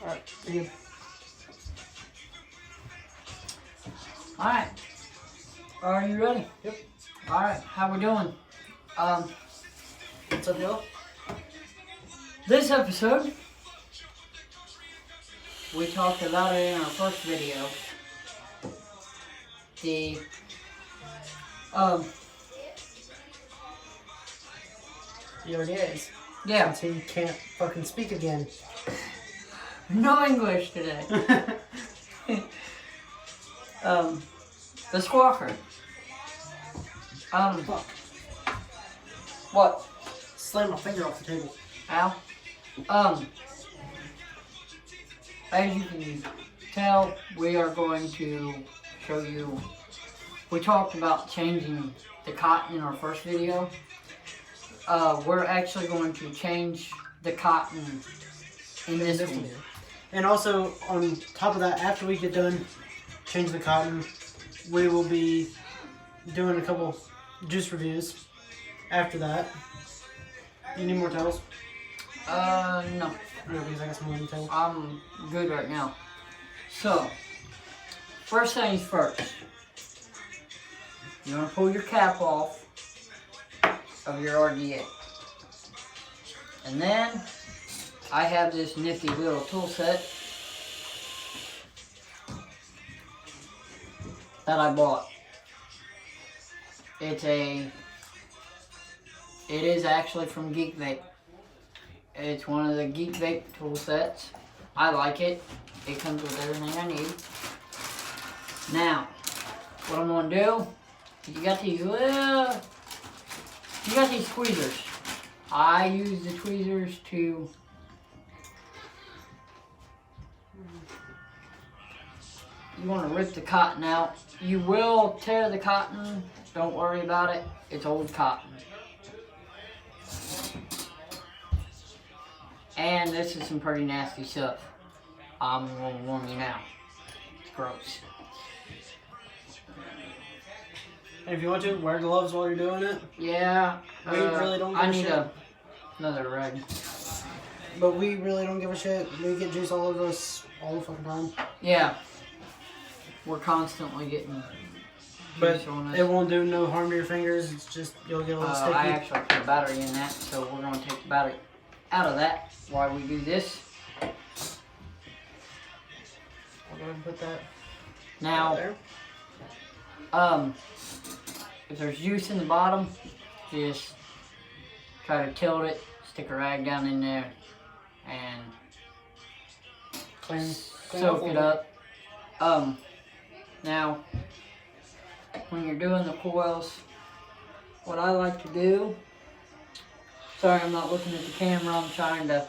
Alright, you're good. Alright. Are you ready? Yep. Alright, how we doing? What's up, y'all? This episode, we talked about it in our first video. The, The RDAs. yeah, Until you can't fucking speak again. no English today. The squawker. Fuck. What? Slam my finger off the table. Ow. As you can tell, we are going to show you, we talked about changing the cotton in our first video. We're actually going to change the cotton in this one. And also, on top of that, after we get done changing the cotton, we will be doing a couple juice reviews after that. You need more towels? No. No, because I got some more towels. I'm good right now. So, first things first. You want to pull your cap off of your RDA. And then, I have this nifty little tool set that I bought. It is actually from Geek Vape. It's one of the Geek Vape tool sets. I like it. It comes with everything I need. Now, what I'm gonna do, you got these tweezers. I use the tweezers to you want to rip the cotton out. You will tear the cotton. Don't worry about it. It's old cotton. And this is some pretty nasty stuff. I'm going to warn you now. It's gross. And if you want to, wear gloves while you're doing it. Yeah. We really don't give I a need shit. another rag. But we really don't give a shit. We get juice all over us all the fucking time. Yeah. We're constantly getting But juice on us. it won't do no harm to your fingers. It's just, you'll get a little sticky. I actually put a battery in that, so we're going to take the battery out of that while we do this. I'll go ahead and put that Now, there. if there's juice in the bottom, just try to tilt it, stick a rag down in there, and Clean soak it up. Now, when you're doing the coils, what I like to do, sorry I'm not looking at the camera, I'm trying to,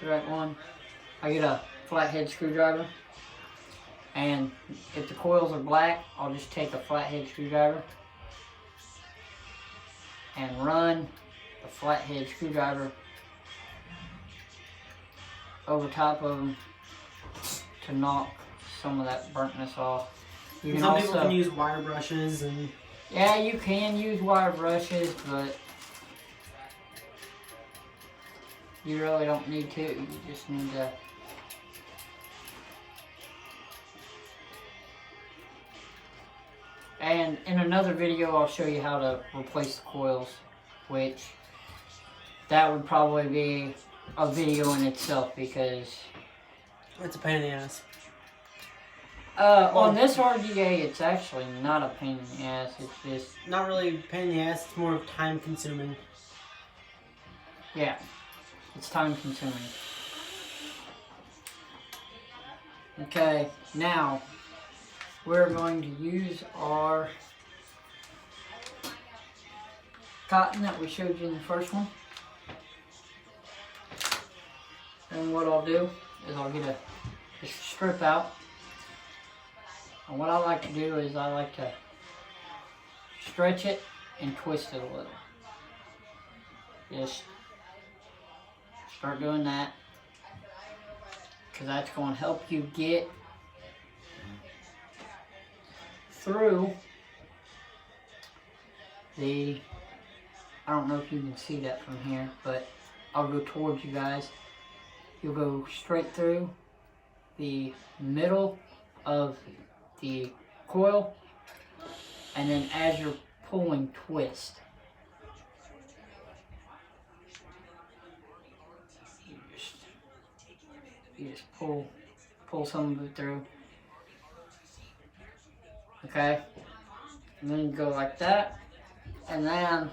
the right one, I get a flathead screwdriver, and if the coils are black, I'll just take a flathead screwdriver and run the flathead screwdriver over top of them to knock some of that burntness off. You can Some also, people can use wire brushes and... yeah, you can use wire brushes, but you really don't need to. You just need to and in another video I'll show you how to replace the coils, which that would probably be a video in itself because It's a pain in the ass. on this RDA it's actually not a pain in the ass, it's just, Not really a pain in the ass, it's more time consuming. yeah, it's time consuming. Okay, now we're going to use our cotton that we showed you in the first one. And what I'll do is I'll get a strip out. And what I like to do is I like to stretch it and twist it a little. Just start doing that, because that's going to help you get through the, I don't know if you can see that from here, but I'll go towards you guys. you'll go straight through the middle of the coil, and then as you're pulling, twist. You just pull some of it through. Okay? And then you go like that. And then,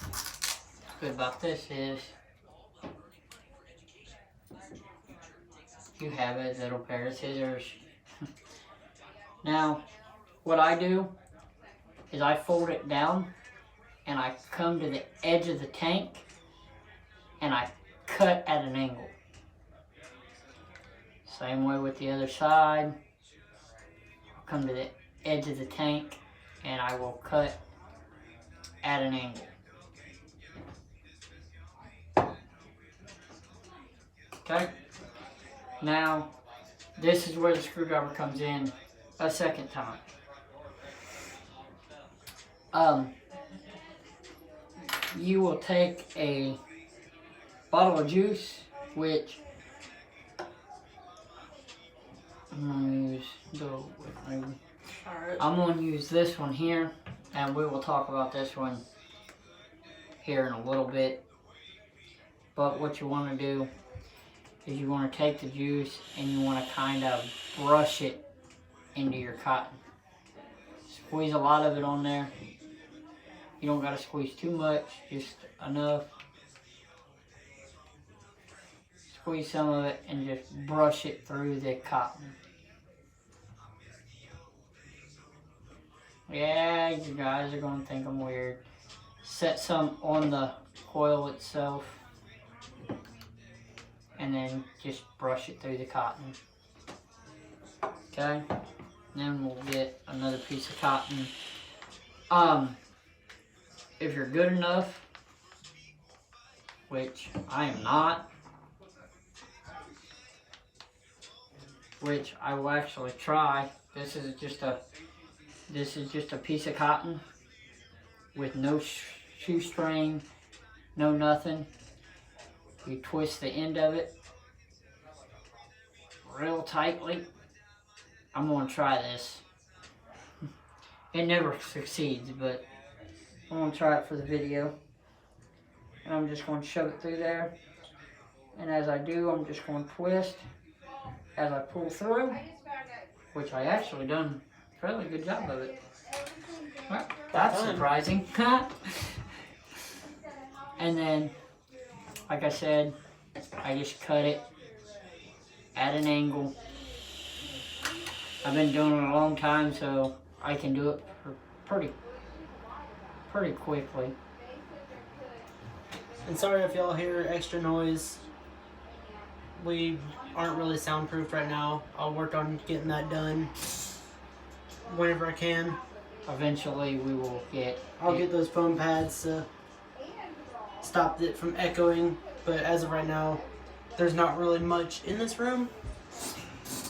what's good about this is, you have a little pair of scissors. Now, what I do is I fold it down and I come to the edge of the tank and I cut at an angle. Same way with the other side. I'll come to the edge of the tank and I will cut at an angle. Okay? Now, this is where the screwdriver comes in a second time. You will take a bottle of juice, which I'm going to use this one here, and we will talk about this one here in a little bit. But what you want to do is you want to take the juice and you want to kind of brush it into your cotton. Squeeze a lot of it on there. You don't got to squeeze too much, just enough. Squeeze some of it and just brush it through the cotton. Yeah, you guys are going to think I'm weird. Set some on the coil itself and then just brush it through the cotton. Okay? Then we'll get another piece of cotton. If you're good enough, which I am not, which I will actually try. This is just a piece of cotton with no shoestring, no nothing. You twist the end of it real tightly. I'm going to try this. It never succeeds, but I'm going to try it for the video. And I'm just going to shove it through there. And as I do, I'm just going to twist as I pull through, which I actually done a fairly good job of it. Well, that's surprising. And then, like I said, I just cut it at an angle. I've been doing it a long time, so I can do it for pretty quickly. And sorry if y'all hear extra noise. We aren't really soundproof right now. I'll work on getting that done whenever I can. Eventually we will I'll get those foam pads to stop it from echoing, but as of right now, there's not really much in this room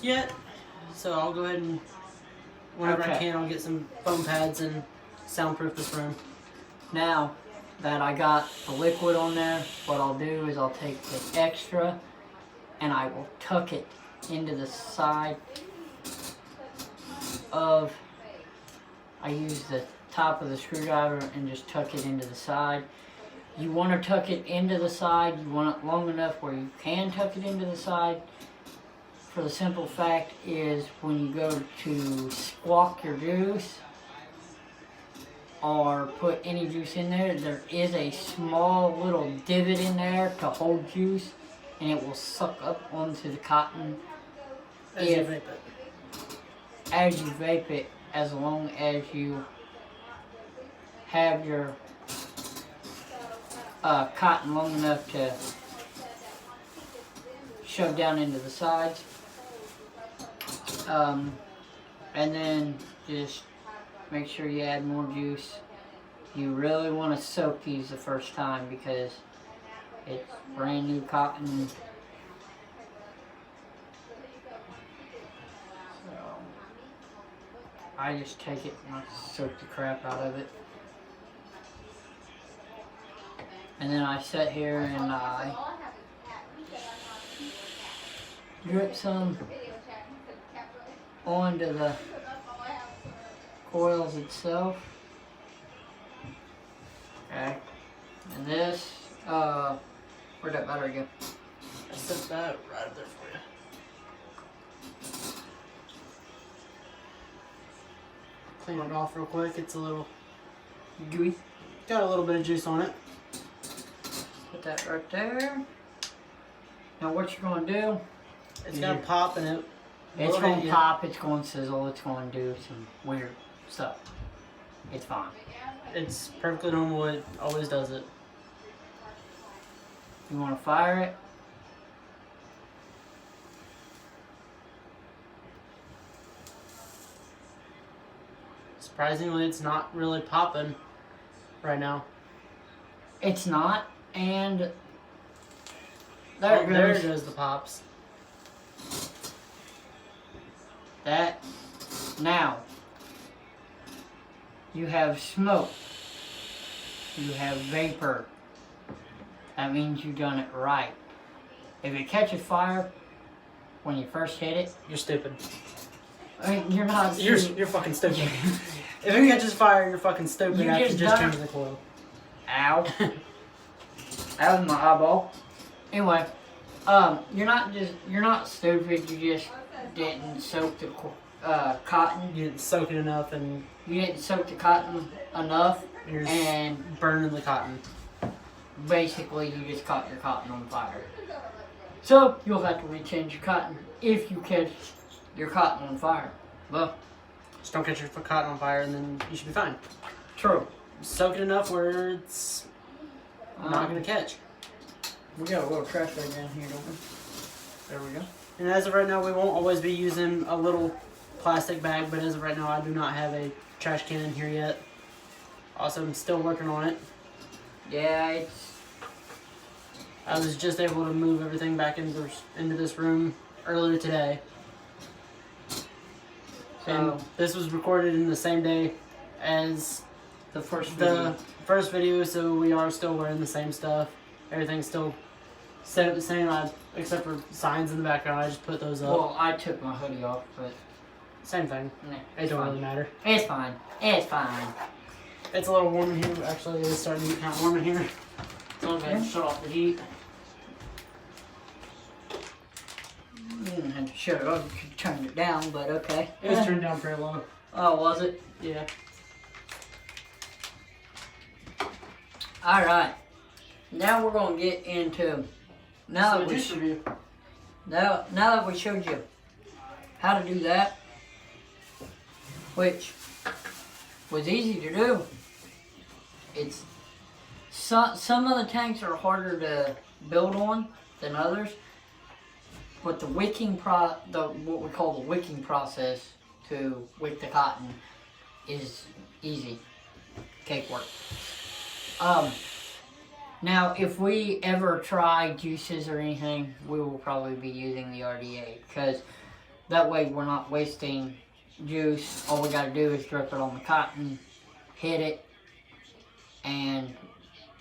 yet. So I'll go ahead and whenever I can, I'll get some foam pads and soundproof this room. Now that I got the liquid on there, what I'll do is I'll take the extra and I will tuck it into the side of, I use the top of the screwdriver and just tuck it into the side. You want to tuck it into the side, you want it long enough where you can tuck it into the side. For the simple fact is when you go to squawk your juice or put any juice in there, there is a small little divot in there to hold juice and it will suck up onto the cotton as you vape it. As you vape it, as long as you have your cotton long enough to shove down into the sides. And then just make sure you add more juice. You really want to soak these the first time because it's brand new cotton. So I just take it and I soak the crap out of it. And then I sit here and I drip some onto the coils itself. Okay. And this, where'd that battery go? I set that right up there for you. Clean it off real quick. It's a little Gooey. got a little bit of juice on it. Put that right there. Now what you're gonna do? It's gonna pop and It's gonna pop. It's gonna sizzle. It's gonna do some weird stuff. It's fine. It's perfectly normal. It always does it. You wanna fire it? Surprisingly, it's not really popping right now. It's not, and there There goes goes the pops. that. Now, you have smoke. You have vapor. That means you've done it right. If it catches fire when you first hit it, You're stupid. I mean, you're not. You're fucking stupid. If it catches fire, you're fucking stupid You after just just done- changing the coil. Ow. That was my eyeball. Anyway, you're not stupid. You just didn't soak the cotton. You didn't soak it enough and You didn't soak the cotton enough, you're just and burning the cotton. basically you just caught your cotton on fire. So you'll have to rechange your cotton if you catch your cotton on fire. Well, Just don't catch your cotton on fire and then you should be fine. true. Soak it enough where it's not going to catch. We got a little trash bag down here, don't we? There we go. And as of right now, we won't always be using a little plastic bag, but as of right now, I do not have a trash can in here yet. Also, I'm still working on it. Yeah, I was just able to move everything back into this room earlier today. And so this was recorded in the same day as the first the video. first video, so we are still wearing the same stuff. Everything's still set up the same, except for signs in the background. I just put those up. Well, I took my hoodie off, but Same thing. nah, It it's don't fine. really matter. It's fine. It's fine. It's a little warm in here. Actually, it's starting to get kind of warm in here. So I'm going to shut off the heat. You didn't have to shut it off. You could turn it down, but okay. It was turned down pretty low. Oh, was it? Yeah. All right. Now we're gonna get into So juice review. now that we showed you how to do that, which was easy to do. It's some of the tanks are harder to build on than others, but the wicking what we call the wicking process to wick the cotton is easy, cakework. Now, if we ever try juices or anything, we will probably be using the RDA, because that way we're not wasting juice. All we gotta do is drip it on the cotton, hit it, and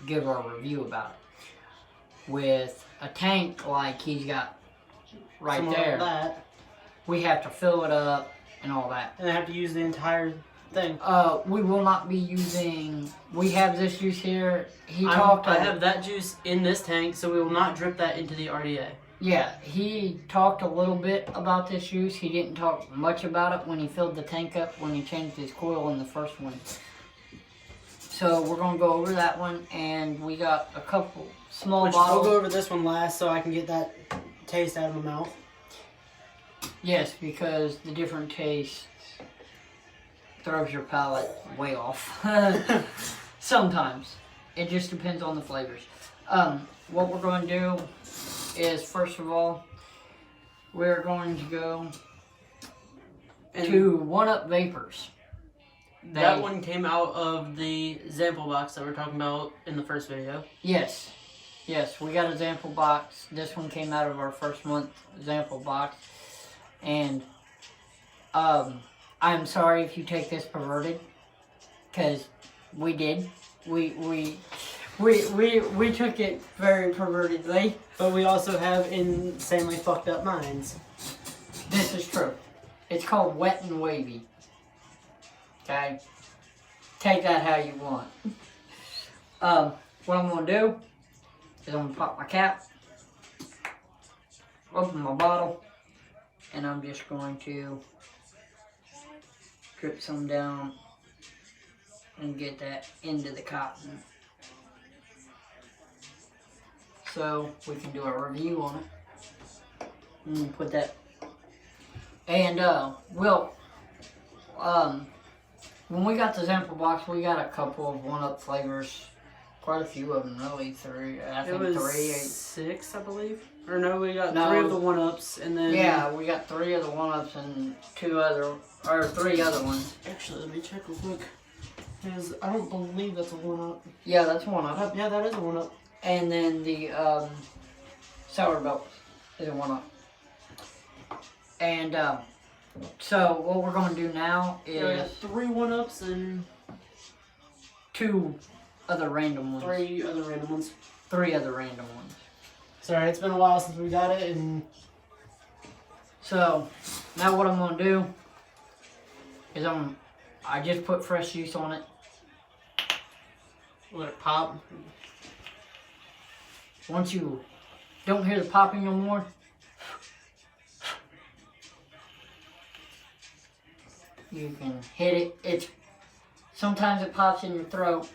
give our review about it. With a tank like he's got right Somewhere there, like that. we have to fill it up and all that. And I have to use the entire thing. We will not be using. We have this juice here. I have that juice in this tank, so we will not drip that into the RDA. Yeah, he talked a little bit about this juice. He didn't talk much about it when he filled the tank up, when he changed his coil in the first one. So we're going to go over that one, and we got a couple small Which bottles. we'll go over this one last so I can get that taste out of my mouth. Yes, because the different taste throws your palate way off. Sometimes. It just depends on the flavors. What we're going to do is, first of all, we're going to go to 1-Up Vapors. That one came out of the sample box that we're talking about in the first video. Yes. Yes, we got a sample box. This one came out of our first month sample box. And I'm sorry if you take this perverted, because we did. We We took it very pervertedly. But we also have insanely fucked up minds. This is true. It's called wet and wavy. Okay? Take that how you want. What I'm gonna do is I'm gonna pop my cap, open my bottle, and I'm just going to drip some down and get that into the cotton. So we can do a review on it. And put that. And when we got the sample box, we got a couple of 1-Up flavors. Quite a few of them, really. Three, I think it was three. 6, I believe. Or no, we got No. 3 of the 1-Ups, and then... Yeah, we got 3 of the 1-Ups and 3 other ones. Actually, let me check real quick. Because I don't believe that's a 1-Up. Yeah, that's 1-Up. Yeah, that is a 1-Up. And then the Sour Belt is a 1-Up. And so what we're going to do now is... Yeah, we got 3 1-Ups and... 2 other random ones. 3 other random ones. 3 other random ones. Sorry, it's been a while since we got it, and... So, now what I'm going to do is I just put fresh juice on it. Let it pop. Once you don't hear the popping no more, you can hit it. Sometimes it pops in your throat.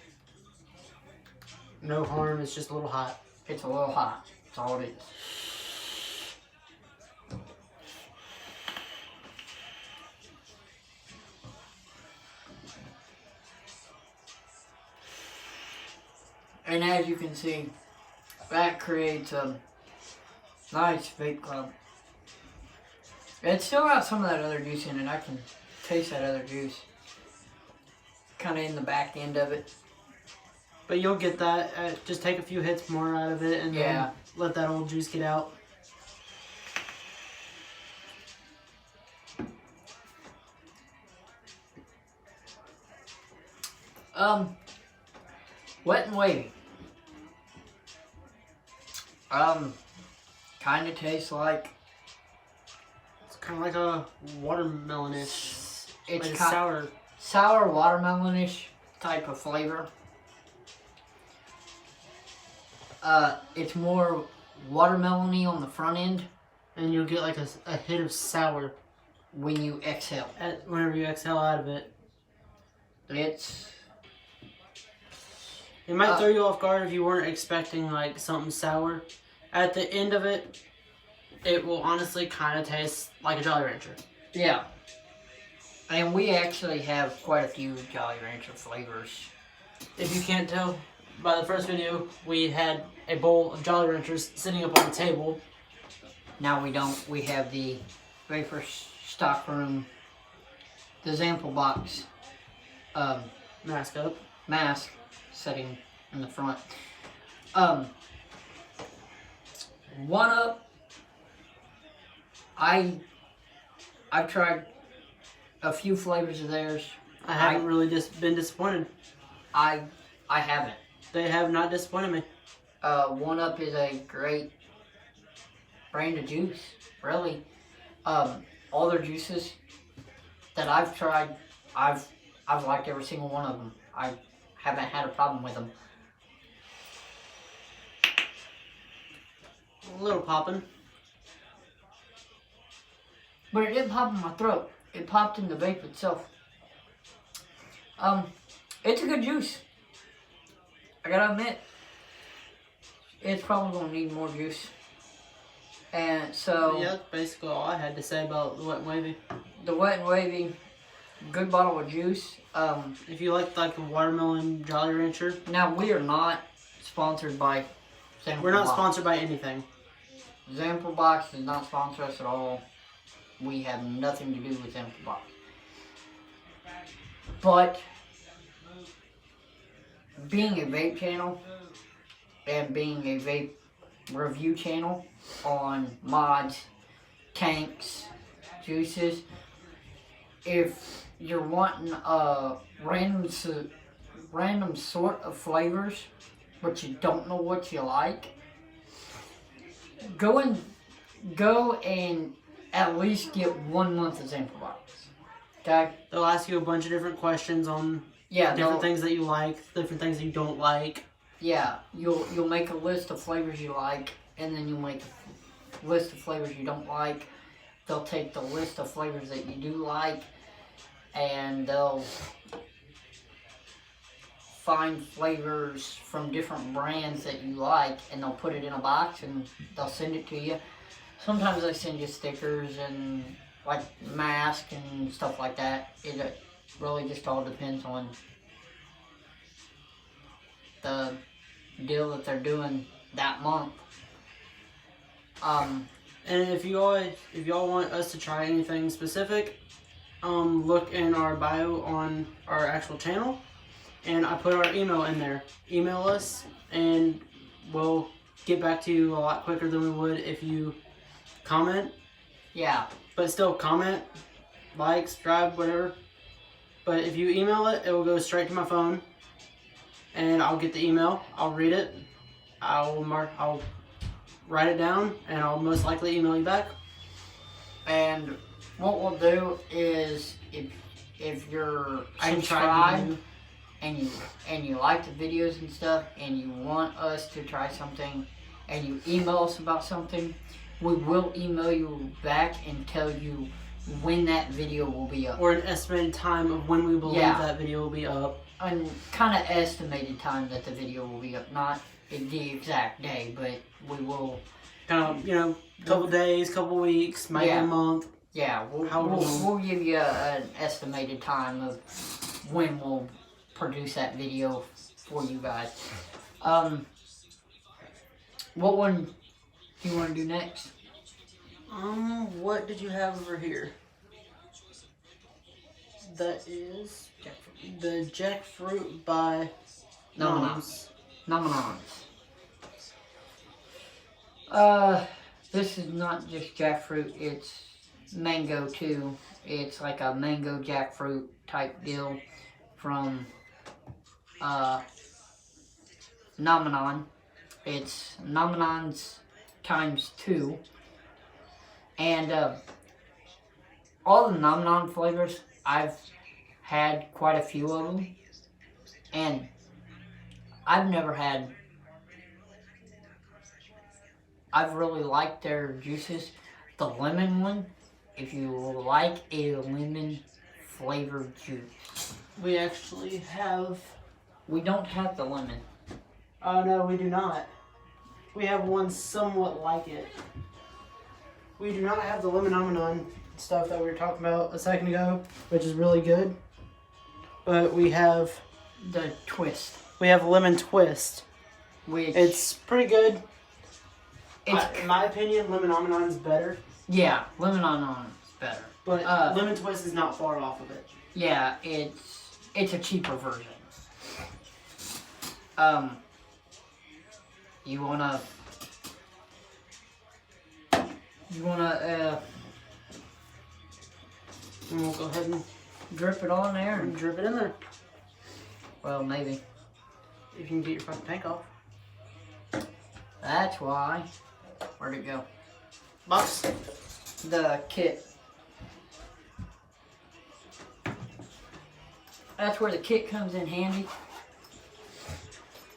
No harm, it's just a little hot. It's a little hot. That's all it is. And as you can see, that creates a nice vape cloud. It's still got some of that other juice in it. I can taste that other juice. Kind of in the back end of it. But you'll get that. Just take a few hits more out of it, and then let that old juice get out. Wet and wavy. Kind of tastes like... It's kind of like a watermelonish. It's like sour watermelonish type of flavor. It's more watermelony on the front end. And you'll get like a hit of sour when you exhale. Whenever you exhale out of it. It might throw you off guard if you weren't expecting like something sour. At the end of it, it will honestly kind of taste like a Jolly Rancher. Yeah. And we actually have quite a few Jolly Rancher flavors. If you can't tell by the first video, we had a bowl of Jolly Ranchers sitting up on the table. Now we don't. We have the Vapor Stockroom, the sample box mask sitting in the front. 1-Up. I've tried a few flavors of theirs. I haven't really been disappointed. I haven't. They have not disappointed me. 1-Up is a great brand of juice, really. All their juices that I've tried, I've liked every single one of them. I haven't had a problem with them. A little popping. But it didn't pop in my throat. It popped in the vape itself. It's a good juice. I gotta admit, it's probably gonna need more juice. And so... Yeah, that's basically all I had to say about the Wet and Wavy. The Wet and Wavy, good bottle of juice. If you like the watermelon Jolly Rancher. Now, we are not sponsored by Sample We're not Box. sponsored by anything. Sample Box does not sponsor us at all. We have nothing to do with Sample Box. But being a vape channel and being a vape review channel on mods, tanks, juices, if you're wanting a random sort of flavors, but you don't know what you like, go and at least get 1 month of sample box. Okay? They'll ask you a bunch of different questions on different things that you like, different things that you don't like. Yeah, you'll make a list of flavors you like, and then you'll make a list of flavors you don't like. They'll take the list of flavors that you do like, and they'll find flavors from different brands that you like, and they'll put it in a box and they'll send it to you. Sometimes they send you stickers and like masks and stuff like that. It really just all depends on the deal that they're doing that month. And if y'all want us to try anything specific, look in our bio on our actual channel, and I put our email in there. Email us, and we'll get back to you a lot quicker than we would if you comment. Yeah. But still, comment, like, subscribe, whatever. But if you email it, it will go straight to my phone, and I'll get the email. I'll read it. I'll write it down, and I'll most likely email you back. And what we'll do is, if you're subscribed and you like the videos and stuff, and you want us to try something, and you email us about something, we will email you back and tell you when that video will be up. Or an estimated time of when we believe that video will be up. And kind of estimated time that the video will be up. Not the exact day, but we will... Kind of, couple days, couple weeks, maybe a month. Yeah, we'll give you an estimated time of when we'll produce that video for you guys. What one do you want to do next? What did you have over here? That is the jackfruit by Nominons. This is not just jackfruit, it's mango too. It's like a mango jackfruit type deal from Nominon. It's Nominons times 2. And all the Nominon flavors, I've had quite a few of them. And I've really liked their juices. The lemon one, if you like a lemon flavored juice. We actually have... We don't have the lemon. Oh no, we do not. We have one somewhat like it. We do not have the lemon almond stuff that we were talking about a second ago, which is really good. But we have... The twist. We have lemon twist. Which... It's pretty good. In my opinion, lemon almond is better. Yeah, lemon almond is better. But lemon twist is not far off of it. Yeah, it's a cheaper version. You wanna and we'll go ahead and drip it on there and drip it in there. Well, maybe. If you can get your fucking tank off. That's why. Where'd it go? Box. The kit. That's where the kit comes in handy.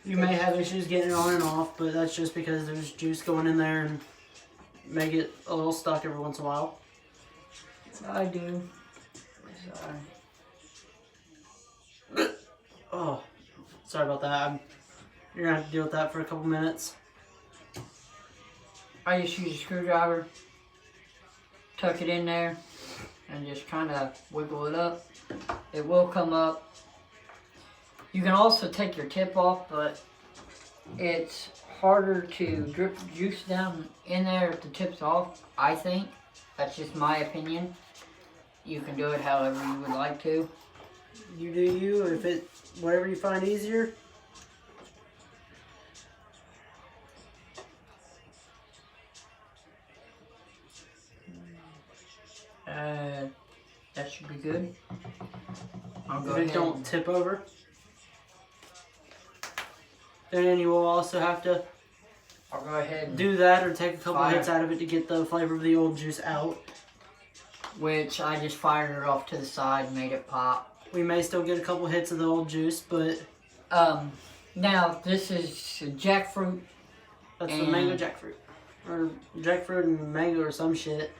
You may have issues getting it on and off, but that's just because there's juice going in there and make it a little stuck every once in a while. I do. Sorry. Oh, sorry about that. You're gonna have to deal with that for a couple minutes. I just use a screwdriver, tuck it in there, and just kind of wiggle it up. It will come up. You can also take your tip off, but it's harder to drip juice down in there if the tip's off, I think. That's just my opinion. You can do it however you would like to. You do you, whatever you find easier. That should be good. I'll go If it don't tip over. then you will also have to I'll go ahead and do that or take a couple Fire. hits out of it to get the flavor of the old juice out. which I just fired it off to the side, made it pop. We may still get a couple hits of the old juice, but Now this is jackfruit. that's the mango jackfruit. Or jackfruit and mango or some shit.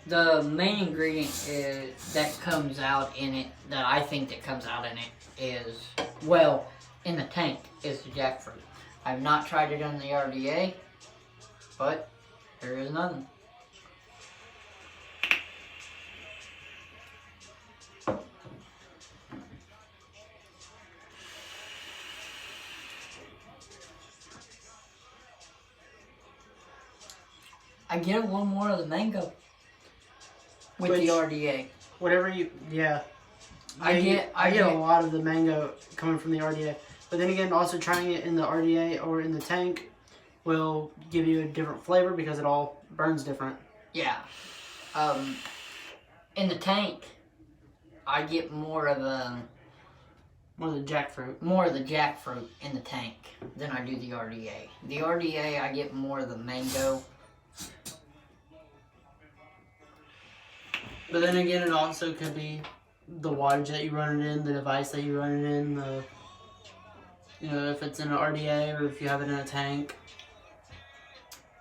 The main ingredient that comes out in it, that I think that comes out in it, is, well, in the tank, is the jackfruit. I've not tried it on the RDA, but there is none. I get a little more of the mango with the RDA. Whatever you, yeah. I get a lot of the mango coming from the RDA. But then again, also trying it in the RDA or in the tank will give you a different flavor because it all burns different. Yeah. In the tank, I get more of the jackfruit in the tank than I do the RDA. The RDA, I get more of the mango. But then again, it also could be the wattage that you run it in, the device that you run it in, if it's in an RDA or if you have it in a tank.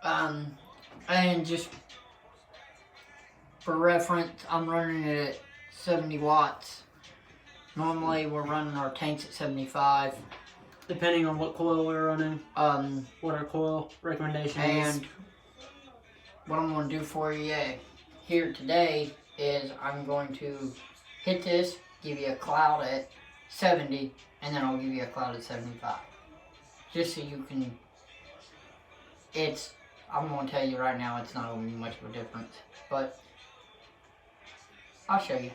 And just for reference, I'm running it at 70 watts. Normally, we're running our tanks at 75. Depending on what coil we're running, what our coil recommendation is. And what I'm going to do for you here today is I'm going to hit this, give you a cloud at 70, and then I'll give you a cloud at 75. Just so you can, I'm going to tell you right now, it's not going to be much of a difference, but I'll show you.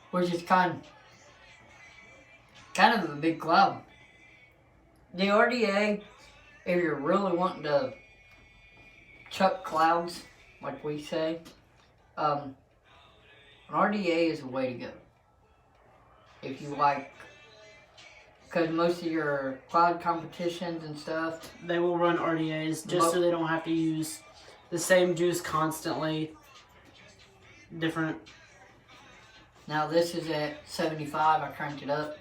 Which is kind of a big cloud. The RDA, if you're really wanting to chuck clouds, like we say, an RDA is the way to go. If you like, because most of your cloud competitions and stuff, they will run RDAs just so they don't have to use the same juice constantly. Different. Now this is at 75, I cranked it up.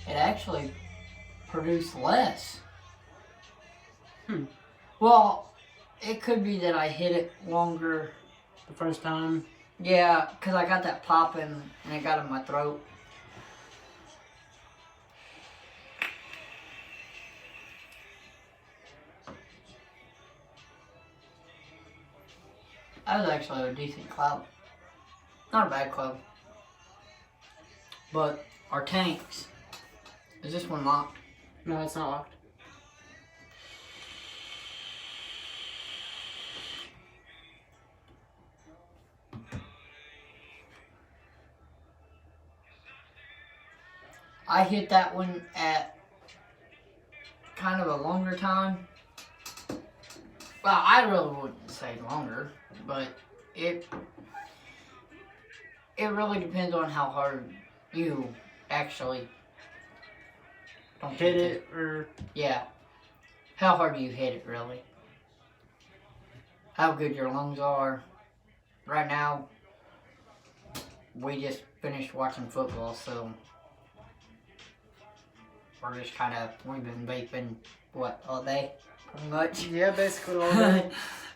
It actually produced less. Well, it could be that I hit it longer The first time. Yeah, because I got that popping and it got in my throat. That was actually a decent cloud. Not a bad cloud. But our tanks, is this one locked? No, it's not locked. I hit that one at kind of a longer time. Well, I really wouldn't say longer, but it really depends on how hard you actually hit it, or yeah, how hard do you hit it really? How good your lungs are. Right now, we just finished watching football, so we're just we've been vaping, what, all day? Pretty much. Yeah, basically all day.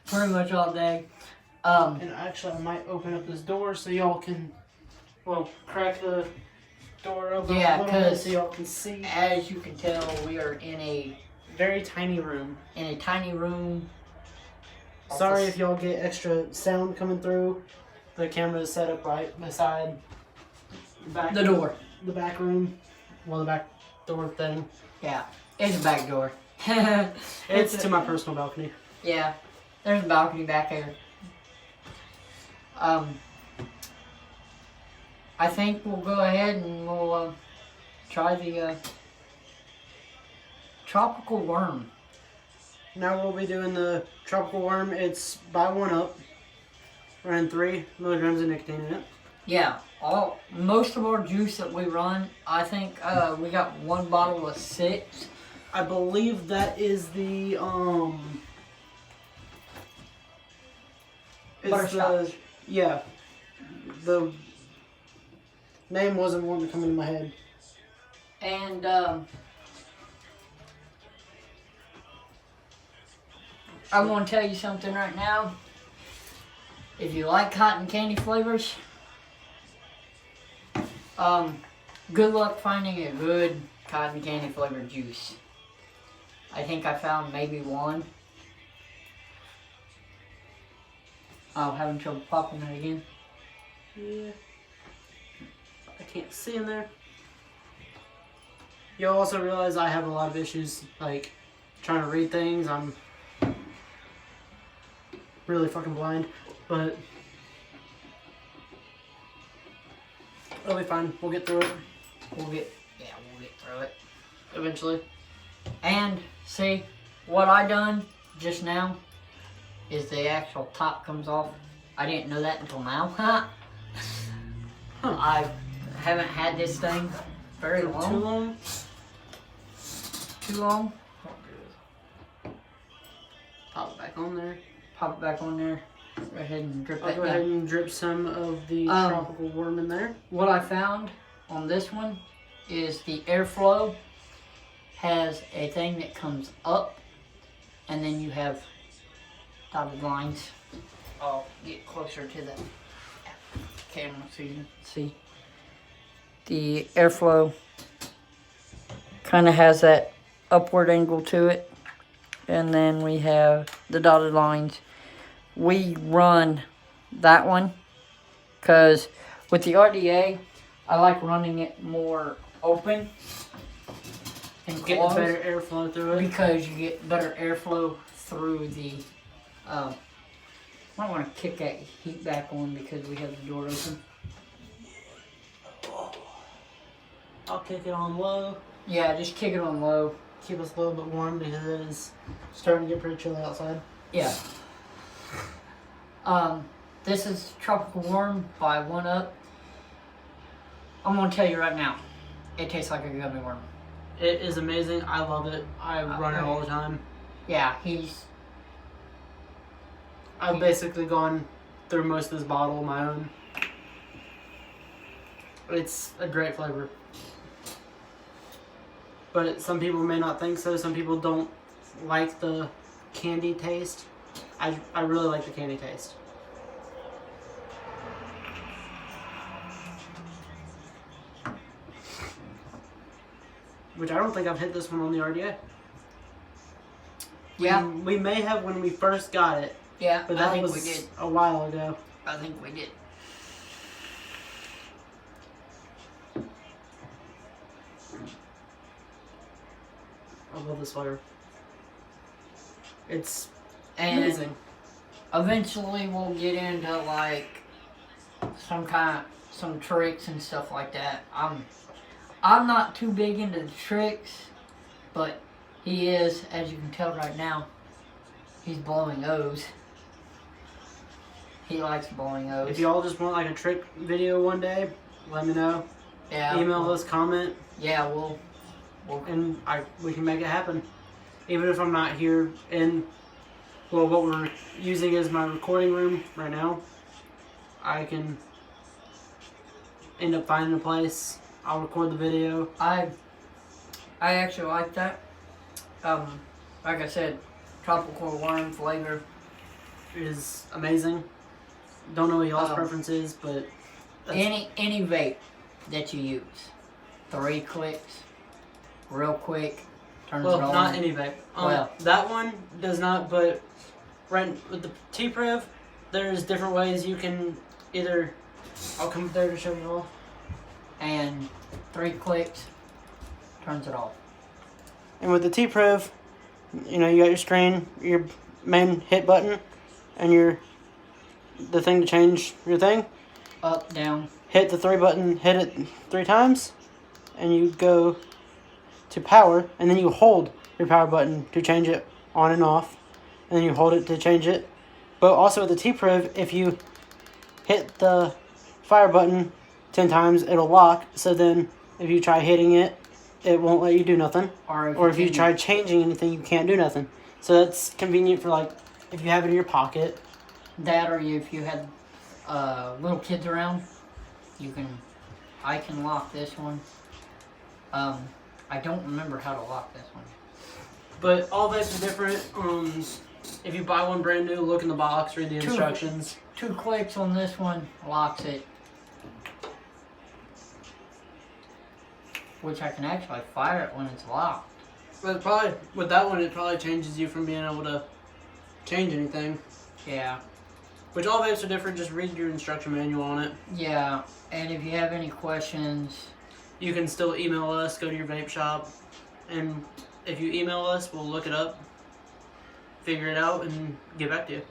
Pretty much all day. And actually, I might open up this door so y'all can, crack the door open a little bit so y'all can see. As you can tell, we are in a very tiny room. In a tiny room. Sorry if y'all get extra sound coming through. The camera is set up right beside the door. The back room. Well, the back door thing. Yeah, it's a back door. It's to my personal balcony. Yeah, there's a balcony back here. I think we'll go ahead and we'll try the tropical worm. Now we'll be doing the tropical worm. It's buy one up. Running 3 milligrams of nicotine in it. Yeah, most of our juice that we run, I think we got 1 bottle of 6. I believe that is the it's Butterscotch. Yeah. The name wasn't wanting to come into my head. And I want to tell you something right now. If you like cotton candy flavors, good luck finding a good cotton candy flavored juice. I think I found maybe 1. Oh, having trouble popping it again. Yeah. I can't see in there. You'll also realize I have a lot of issues, like trying to read things. I'm really fucking blind, but it'll be fine. We'll get through it. We'll get through it. Eventually. And see, what I done just now is the actual top comes off. I didn't know that until now. I haven't had this thing very long. Too long? Too long. Pop it back on there. Pop it back on there. Go ahead and drip I'll that go ahead down. and drip some of the tropical worm in there. What I found on this one is the airflow has a thing that comes up, and then you have dotted lines. I'll get closer to the camera so you can see. The airflow kind of has that upward angle to it, and then we have the dotted lines. We run that one because with the RDA, I like running it more open and Get closed better airflow through it. because you get better airflow through the. I want to kick that heat back on because we have the door open. I'll kick it on low. Yeah, just kick it on low. Keep us a little bit warm because it is starting to get pretty chilly outside. Yeah. This is Tropical Worm by 1UP. I'm gonna tell you right now, it tastes like a gummy worm. It is amazing. I love it. I run it all the time. Yeah, I've basically gone through most of this bottle on my own. It's a great flavor. But some people may not think so. Some people don't like the candy taste. I really like the candy taste. Which I don't think I've hit this one on the RDA. Yeah. We may have when we first got it. Yeah, But I that think was we did. a while ago. I think we did. I love this flavor. It's And amazing. eventually we'll get into like some tricks and stuff like that. I'm not too big into the tricks, but he is, as you can tell right now, he's blowing O's. He likes blowing O's. If y'all just want like a trick video one day, let me know. Yeah, Email us, comment, Yeah, we'll and we can make it happen. Even if I'm not here in, well, what we're using is my recording room right now. I can end up finding a place. I'll record the video. I actually like that. Like I said, tropical worm flavor. It is amazing. Don't know what y'all's Um, preference is, but that's- Any vape that you use, 3 clicks, real quick, turns it well, on. not any vape. Well. That one does not. But right with the T-Prev, there's different ways you can either. I'll come there to show you all. And 3 clicks, turns it off. And with the T-Prev, you know, you got your screen, your main hit button, and the thing to change your thing. Up, down. hit the 3 button, hit it 3 times, and you go to power, and then you hold your power button to change it on and off, and then you hold it to change it. But also with the T-Priv, if you hit the fire button 10 times, it'll lock, so then if you try hitting it, it won't let you do nothing. Or if you try changing anything, you can't do nothing. So that's convenient for, like, if you have it in your pocket. That, or if you had little kids around, I can lock this one. I don't remember how to lock this one. But all vapes are different. If you buy one brand new, look in the box, read the instructions. 2 clicks on this one locks it. Which I can actually fire it when it's locked. But probably with that one, it probably changes you from being able to change anything. Yeah. Which all vapes are different. Just read your instruction manual on it. Yeah, and if you have any questions, you can still email us. Go to your vape shop, and if you email us, we'll look it up, figure it out, and get back to you.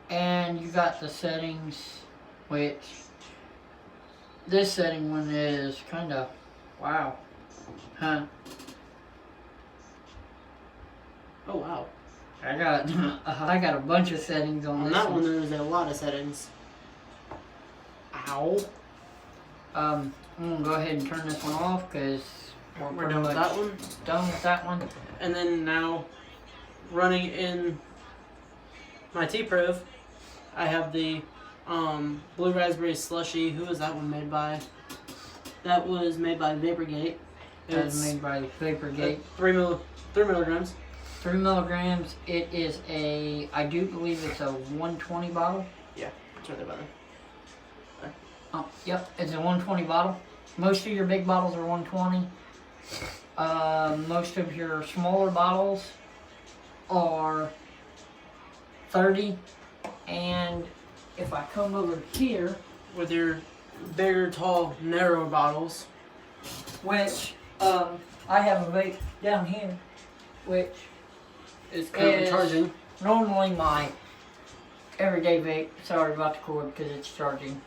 And you got the settings, which this setting one is kind of wow, huh? Oh wow! I got a bunch of settings on this that one. There's a lot of settings. Ow. I'm gonna go ahead and turn this one off because we're done with that one. Done with that one. And then now, running in my T-Priv, I have the Blue Raspberry Slushy. Who was that one made by? That was made by Vaporgate. That was made by Vaporgate. 3 milligrams. 3 milligrams. It is I do believe it's a 120 bottle. Yeah, it's right there by there. Oh, yep, it's a 120 bottle. Most of your big bottles are 120. Most of your smaller bottles are 30. And if I come over here with your bigger, tall, narrow bottles, which I have a vape down here, which is currently charging. Normally my everyday vape. Sorry about the cord because it's charging.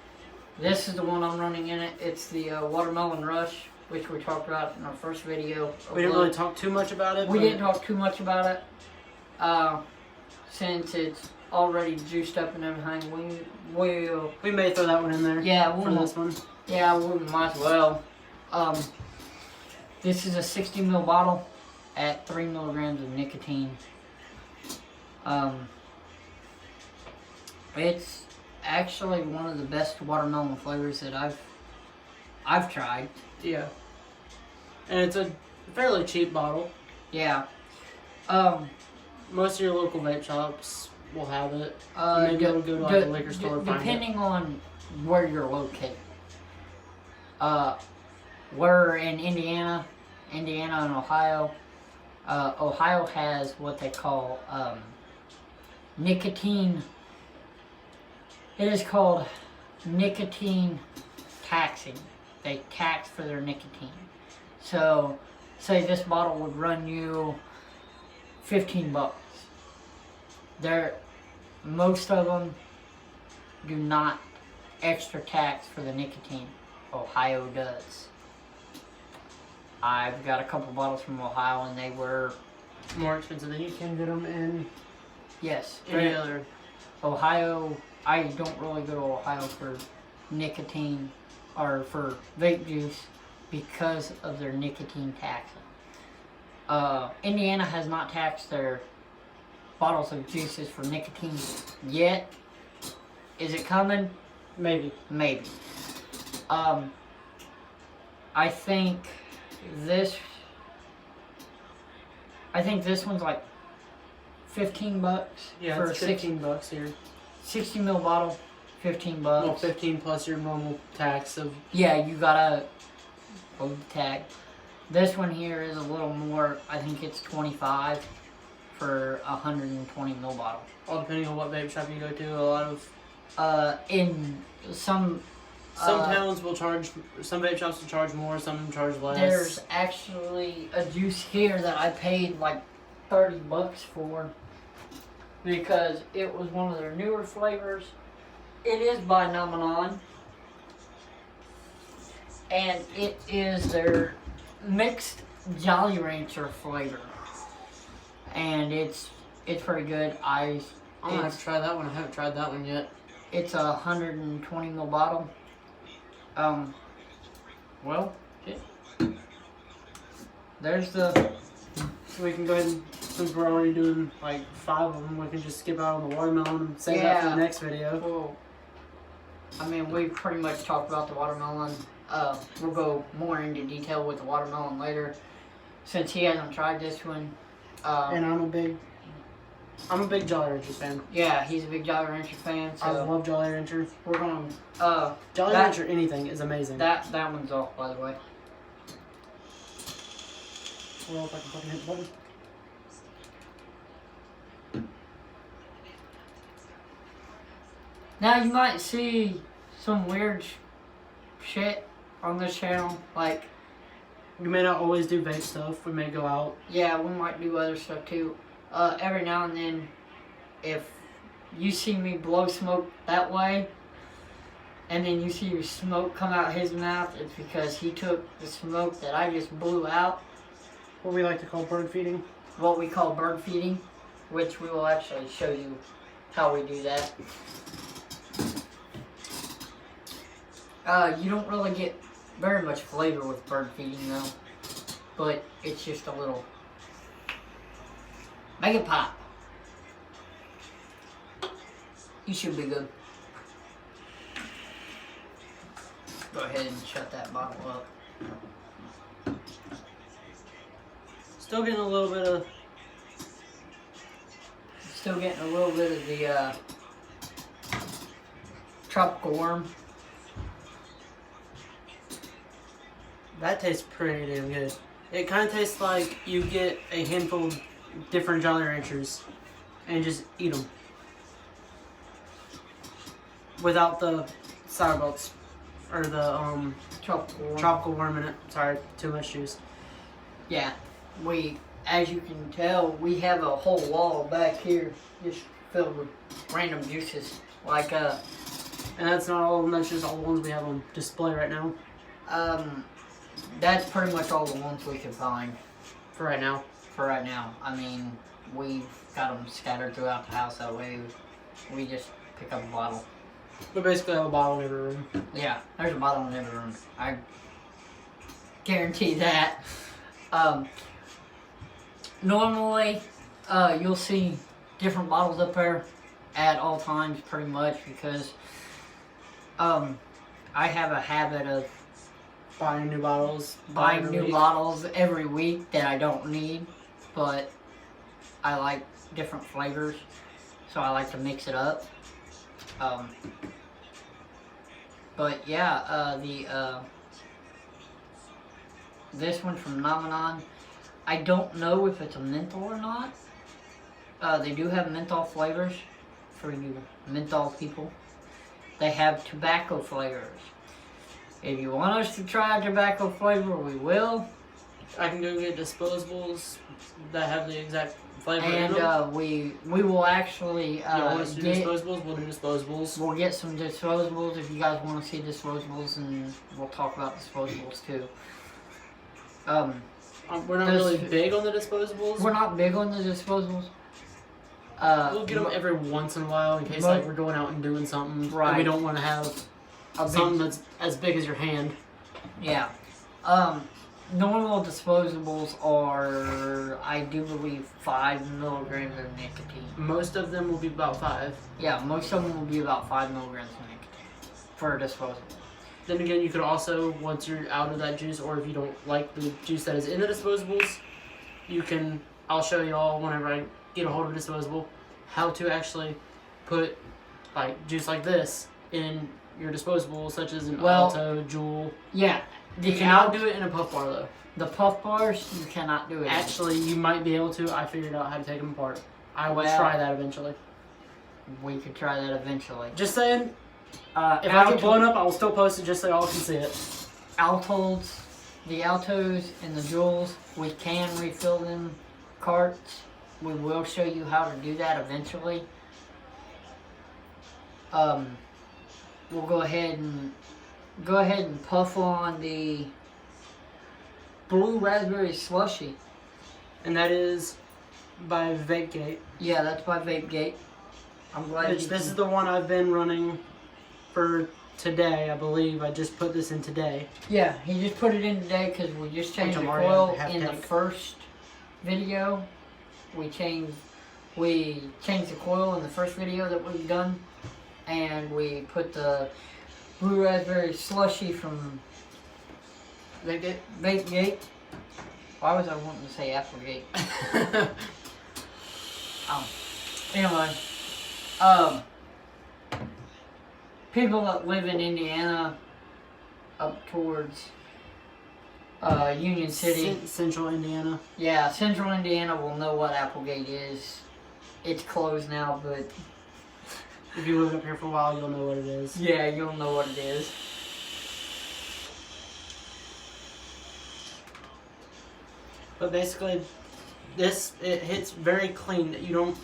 This is the one I'm running in it. It's the Watermelon Rush, which we talked about in our first video. We didn't really talk too much about it. We didn't talk too much about it. Since it's already juiced up and everything, we may throw that one in there. Yeah, for this one. Yeah, we might as well. This is a 60 ml bottle at 3 milligrams of nicotine. It's actually one of the best watermelon flavors that I've tried. Yeah. And it's a fairly cheap bottle. Yeah. Most of your local vape shops will have it. Maybe you'll go to like a liquor store and find it. Depending on where you're located. We're in Indiana and Ohio. Ohio has what they call nicotine. It is called nicotine taxing. They tax for their nicotine. So, say this bottle would run you $15. Most of them do not extra tax for the nicotine. Ohio does. I've got a couple bottles from Ohio and they were more expensive than you can get them in. Yes. Any other. Ohio, I don't really go to Ohio for nicotine or for vape juice because of their nicotine taxing. Indiana has not taxed their bottles of juices for nicotine yet. Is it coming? Maybe. Maybe. I think this one's like $15. Yeah, for it's $15 here. 60 ml bottle, $15. Well, 15 plus your normal tax of. Yeah, you gotta hold the tag. This one here is a little more. I think it's 25 for a 120 ml bottle. All depending on what vape shop you go to. A lot of. In some towns will charge. Some vape shops will charge more. Some charge less. There's actually a juice here that I paid like $30 for because it was one of their newer flavors. It is by Namanon. and it is their mixed Jolly Rancher flavor, and it's pretty good. I'm gonna have to try that one. I haven't tried that one yet. It's a 120 ml bottle. Well, there's the. So we can go ahead and, since we're already doing like 5 of them, we can just skip out on the watermelon and save that for the next video. Well, I mean, we pretty much talked about the watermelon. We'll go more into detail with the watermelon later, since he hasn't tried this one. And I'm a big Jolly Rancher fan. Yeah, he's a big Jolly Rancher fan. So I love Jolly Rancher. we're going. Jolly Rancher anything is amazing. That one's off, by the way. Well, if I can fucking hit the button. Now you might see some weird shit on this channel, like. We may not always do vape stuff. We may go out. Yeah, we might do other stuff too. Every now and then, if you see me blow smoke that way, and then you see smoke come out his mouth, it's because he took the smoke that I just blew out. What we like to call bird feeding. What we call bird feeding, which we will actually show you how we do that. You don't really get very much flavor with bird feeding though, but it's just a little. Make it pop. You should be good. Go ahead and shut that bottle up. Still getting a little bit of. Still getting a little bit of the tropical worm. That tastes pretty damn good. It kind of tastes like you get a handful of different Jolly Ranchers and just eat them. Without the sour belts. Or the tropical worm in it. Sorry, too much juice. Yeah, as you can tell, we have a whole wall back here just filled with random juices. Like, and that's not all of them, that's just all the ones we have on display right now. That's pretty much all the ones we can find. For right now. I mean, we've got them scattered throughout the house, that way we just pick up a bottle. We basically have a bottle in every room. Yeah, there's a bottle in every room. I guarantee that. Normally, you'll see different bottles up there at all times, pretty much, because I have a habit of buying new bottles every week that I don't need, but I like different flavors, so I like to mix it up. But yeah, this one from Namanon, I don't know if it's a menthol or not. They do have menthol flavors for you menthol people. They have tobacco flavors. If you want us to try a tobacco flavor, we will. I can go get disposables that have the exact flavor in And them. we will actually you want us to do disposables? We'll do disposables. We'll get some disposables if you guys want to see disposables, and we'll talk about disposables too. We're not really big on the disposables. We're not big on the disposables. We'll get them every once in a while in case like we're going out and doing something. Right. And we don't want to have something that's as big as your hand. Yeah. Normal disposables are, I do believe, 5 milligrams of nicotine. Most of them will be about 5. Yeah, most of them will be about 5 milligrams of nicotine for a disposable. Then again, you could also, once you're out of that juice, or if you don't like the juice that is in the disposables, you can, I'll show you all whenever I get a hold of a disposable, how to actually put like juice like this in your disposable, such as an Alto, Juul. Yeah. You cannot do it in a puff bar though. The puff bars, you cannot do it. Actually, you might be able to. I figured out how to take them apart. I will try that eventually. We could try that eventually. Just saying, if I get blown up, I will still post it just so y'all can see it. Altos, the Altos and the Juuls, we can refill them carts. We will show you how to do that eventually. We'll go ahead and go ahead and puff on the blue raspberry slushy. And that is by VapeGate. Yeah, that's by VapeGate. I'm glad This is the one I've been running for today, I believe. I just put this in today. Yeah, he just put it in today because we just changed the coil in the first video. We changed the coil in the first video that we've done, and we put the blue raspberry slushy from VapeGate. Why was I wanting to say Applegate? Anyway, people that live in Indiana, up towards Union City, Central Indiana. Yeah, Central Indiana will know what Applegate is. It's closed now, but if you lived up here for a while, you'll know what it is. Yeah, you'll know what it is. But basically, it hits very clean. It kind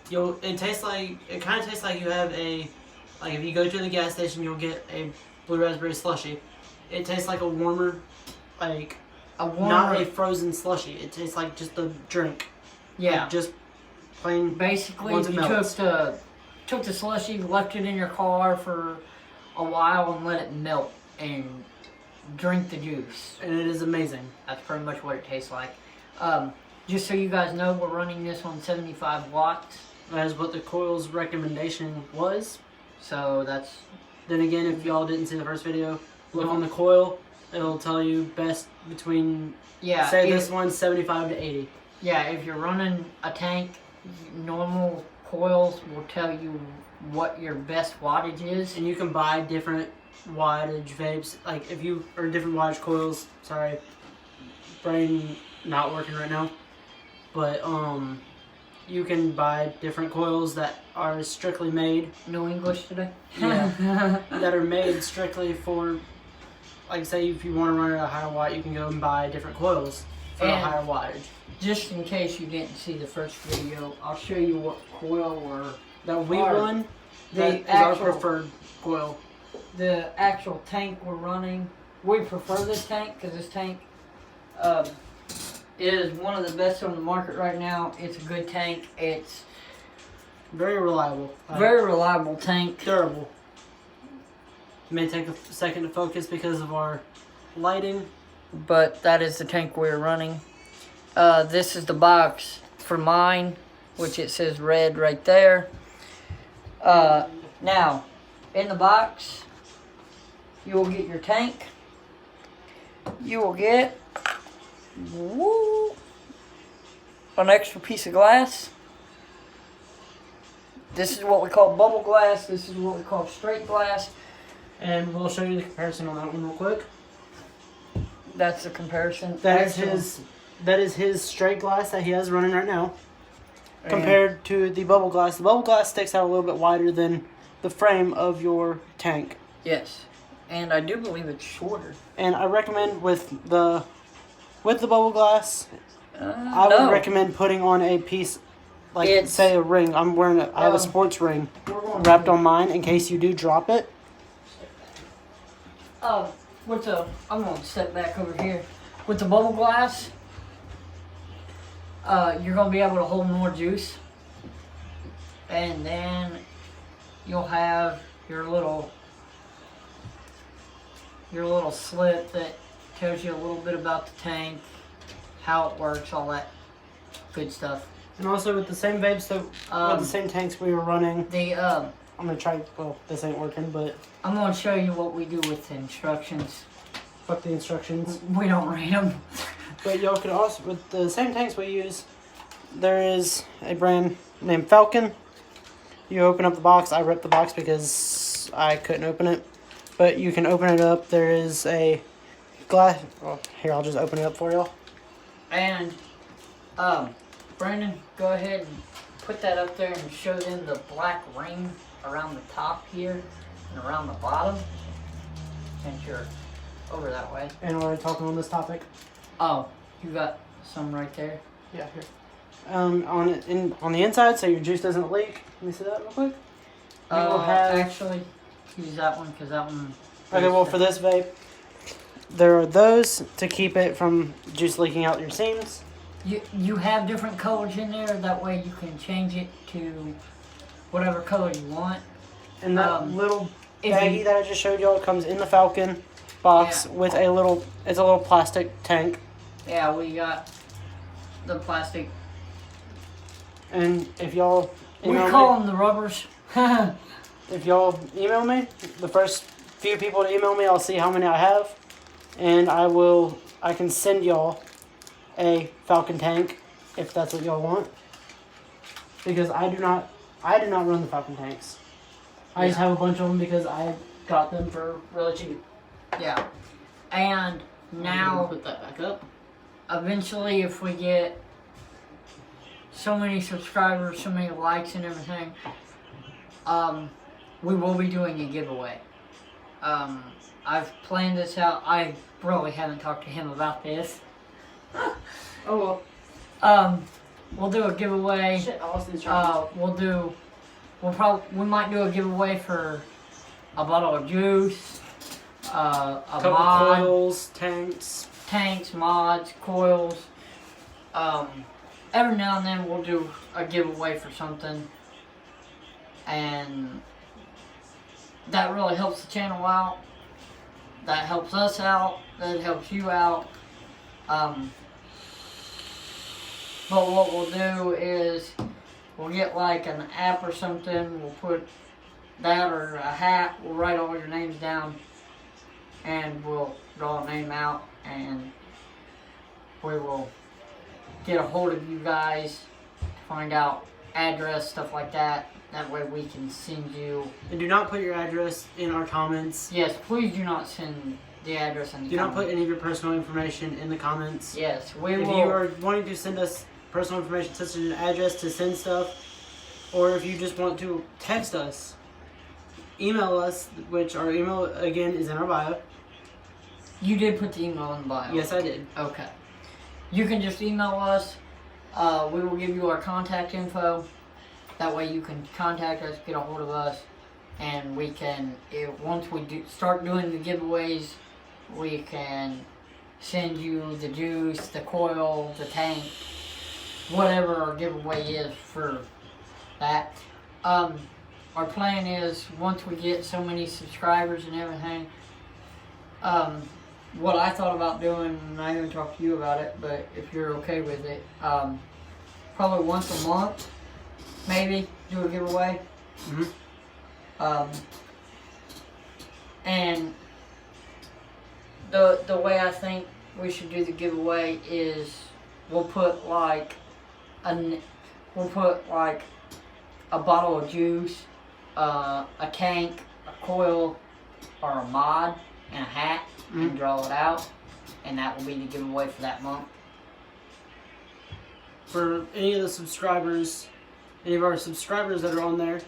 of tastes like you have like if you go to the gas station, you'll get a blue raspberry slushy. It tastes like a warmer, not a frozen slushy. It tastes like just a drink. Yeah. Like just plain. Basically, you took the slushy, left it in your car for a while, and let it melt, and drink the juice. And it is amazing. That's pretty much what it tastes like. Just so you guys know, we're running this on 75 watts. That is what the coil's recommendation was. So that's... Then again, if y'all didn't see the first video, look on the coil. It'll tell you best between, this one's 75 to 80. Yeah, if you're running a tank, normal coils will tell you what your best wattage is. And you can buy different wattage vapes. Like, if you, or different wattage coils. Sorry, brain not working right now. But, you can buy different coils that are strictly made. No English today? Yeah. That are made strictly for, like, say if you want to run at a higher watt, you can go and buy different coils for a higher wattage. Just in case you didn't see the first video, I'll show you what coil that we run. That is our preferred coil. The actual tank we're running. We prefer this tank because this tank is one of the best on the market right now. It's a good tank. It's very reliable. Very reliable tank. Durable. It may take a second to focus because of our lighting. But that is the tank we're running. This is the box for mine, which it says red right there. Now, in the box, you will get your tank. You will get an extra piece of glass. This is what we call bubble glass. This is what we call straight glass. And we'll show you the comparison on that one real quick. That's the comparison. That is his straight glass that he has running right now. Compared to the bubble glass. The bubble glass sticks out a little bit wider than the frame of your tank. Yes. And I do believe it's shorter. And I recommend with the bubble glass, I would recommend putting on a piece, like say a ring. I have a sports ring wrapped on mine in case you do drop it. I'm going to step back over here. With the bubble glass, you're going to be able to hold more juice. And then you'll have your little slip that tells you a little bit about the tank, how it works, all that good stuff. And also with the same vapes, with the same tanks we were running. I'm going to try, this ain't working, but I'm going to show you what we do with the instructions. Fuck the instructions. We don't read them. But y'all could also, with the same tanks we use, there is a brand named Falcon. You open up the box. I ripped the box because I couldn't open it. But you can open it up. There is a glass. Well, here, I'll just open it up for y'all. And, Brandon, go ahead and put that up there and show them the black ring around the top here and around the bottom. Since you're over that way. And we're talking on this topic. Oh, you got some right there? Yeah, here. On the inside, so your juice doesn't leak. Let me see that real quick. Actually, use that one because that one. Okay, well, for this vape, there are those to keep it from juice leaking out your seams. You have different colors in there. That way you can change it to whatever color you want. And that little if baggie you- that I just showed y'all comes in the Falcon box with a little, it's a little plastic tank. Yeah, we got the plastic. And if y'all We email call me, them the rubbers. if y'all email me, the first few people to email me, I'll see how many I have, and I can send y'all a Falcon tank if that's what y'all want. Because I do not run the Falcon tanks. I just have a bunch of them because I got them for really cheap. Yeah. And now, put that back up. Eventually, if we get so many subscribers, so many likes and everything, we will be doing a giveaway. I've planned this out. I really haven't talked to him about this. Oh well. We'll do a giveaway. Shit, I lost the instructions. We might do a giveaway for a bottle of juice, a couple mod, coils, tanks, mods, coils. Every now and then we'll do a giveaway for something, and that really helps the channel out. That helps us out. That helps you out. But what we'll do is we'll get like an app or something. We'll put that or a hat. We'll write all your names down, and we'll draw a name out, and we will get a hold of you guys to find out address, stuff like that. That way we can send you. And do not put your address in our comments. Yes, please do not send the address in the Do not comments. put any of your personal information in the comments. Yes, we If will. you are wanting to send us personal information such as an address to send stuff, or if you just want to text us, email us, which our email again is in our bio. You did put the email in the bio. Yes, I did. Okay. You can just email us. We will give you our contact info. That way you can contact us, get a hold of us, and we can, once we start doing the giveaways, we can send you the juice, the coil, the tank, whatever our giveaway is for that. Our plan is, once we get so many subscribers and everything, what I thought about doing, and I haven't talked to you about it, but if you're okay with it, probably once a month, maybe, do a giveaway. And the way I think we should do the giveaway is we'll put like a bottle of juice, a tank, a coil, or a mod, and a hat, and draw it out, and that will be the giveaway for that month. For any of the subscribers, any of our subscribers that are on there,